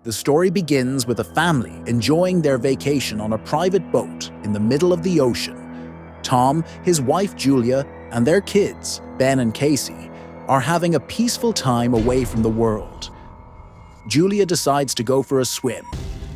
The story begins with a family enjoying their vacation on a private boat in the middle of the ocean. Tom, his wife Julia, and their kids, Ben and Casey, are having a peaceful time away from the world. Julia decides to go for a swim,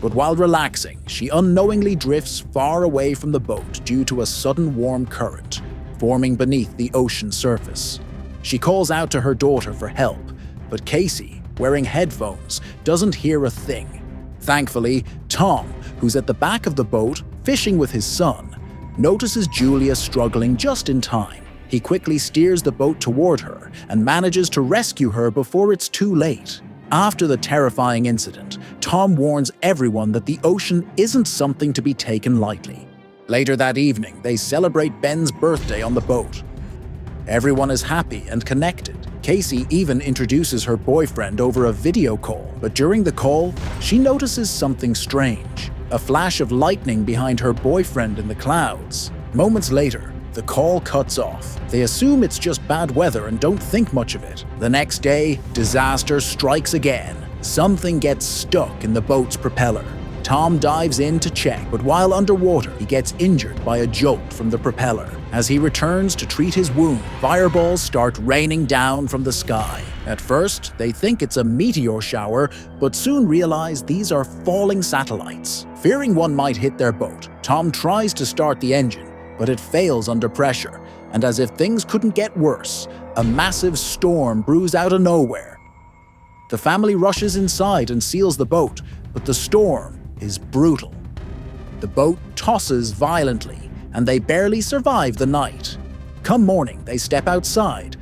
but while relaxing, she unknowingly drifts far away from the boat due to a sudden warm current forming beneath the ocean surface. She calls out to her daughter for help, but Casey, wearing headphones, doesn't hear a thing. Thankfully, Tom, who's at the back of the boat fishing with his son, notices Julia struggling just in time. He quickly steers the boat toward her and manages to rescue her before it's too late. After the terrifying incident, Tom warns everyone that the ocean isn't something to be taken lightly. Later that evening, they celebrate Ben's birthday on the boat. Everyone is happy and connected. Casey even introduces her boyfriend over a video call, but during the call, she notices something strange. A flash of lightning behind her boyfriend in the clouds. Moments later, the call cuts off. They assume it's just bad weather and don't think much of it. The next day, disaster strikes again. Something gets stuck in the boat's propeller. Tom dives in to check, but while underwater, he gets injured by a jolt from the propeller. As he returns to treat his wound, fireballs start raining down from the sky. At first, they think it's a meteor shower, but soon realize these are falling satellites. Fearing one might hit their boat, Tom tries to start the engine, but it fails under pressure, and as if things couldn't get worse, a massive storm brews out of nowhere. The family rushes inside and seals the boat, but the storm is brutal. The boat tosses violently, and they barely survive the night. Come morning, they step outside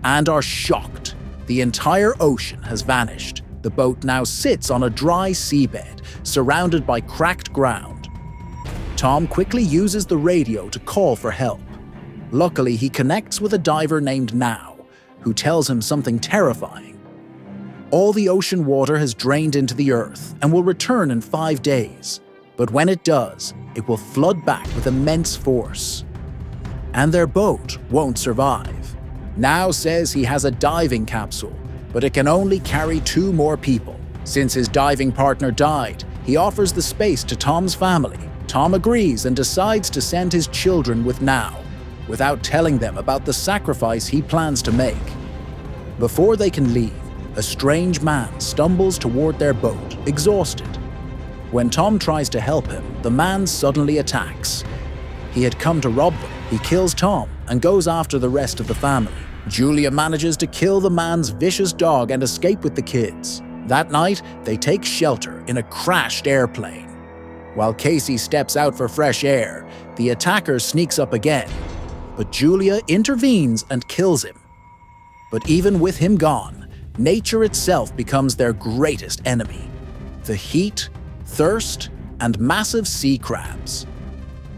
and are shocked. The entire ocean has vanished. The boat now sits on a dry seabed, surrounded by cracked ground. Tom quickly uses the radio to call for help. Luckily, he connects with a diver named Now, who tells him something terrifying. All the ocean water has drained into the earth and will return in 5 days. But when it does, it will flood back with immense force. And their boat won't survive. Now says he has a diving capsule, but it can only carry 2 more people. Since his diving partner died, he offers the space to Tom's family. Tom agrees and decides to send his children with Now, without telling them about the sacrifice he plans to make. Before they can leave, a strange man stumbles toward their boat, exhausted. When Tom tries to help him, the man suddenly attacks. He had come to rob them. He kills Tom and goes after the rest of the family. Julia manages to kill the man's vicious dog and escape with the kids. That night, they take shelter in a crashed airplane. While Casey steps out for fresh air, the attacker sneaks up again, but Julia intervenes and kills him. But even with him gone, nature itself becomes their greatest enemy. The heat, thirst, and massive sea crabs.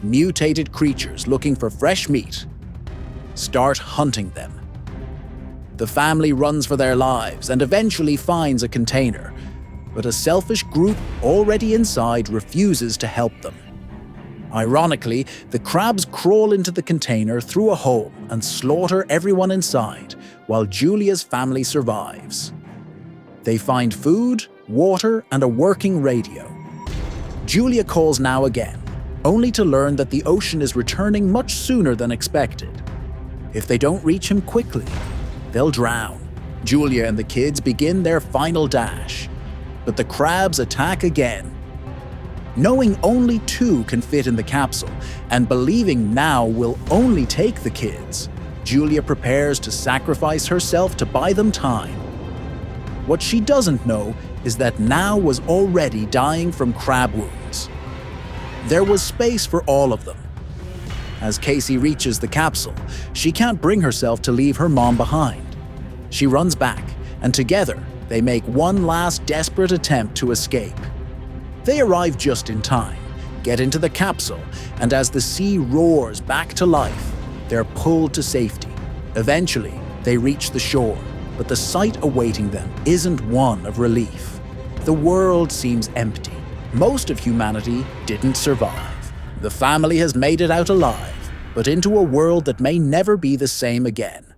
Mutated creatures looking for fresh meat start hunting them. The family runs for their lives and eventually finds a container, but a selfish group already inside refuses to help them. Ironically, the crabs crawl into the container through a hole and slaughter everyone inside, while Julia's family survives. They find food, water, and a working radio. Julia calls Now again, only to learn that the ocean is returning much sooner than expected. If they don't reach him quickly, they'll drown. Julia and the kids begin their final dash, but the crabs attack again. Knowing only 2 can fit in the capsule, and believing Now will only take the kids, Julia prepares to sacrifice herself to buy them time. What she doesn't know is that Now was already dying from crab wounds. There was space for all of them. As Casey reaches the capsule, she can't bring herself to leave her mom behind. She runs back, and together they make one last desperate attempt to escape. They arrive just in time, get into the capsule, and as the sea roars back to life, they're pulled to safety. Eventually, they reach the shore, but the sight awaiting them isn't one of relief. The world seems empty. Most of humanity didn't survive. The family has made it out alive, but into a world that may never be the same again.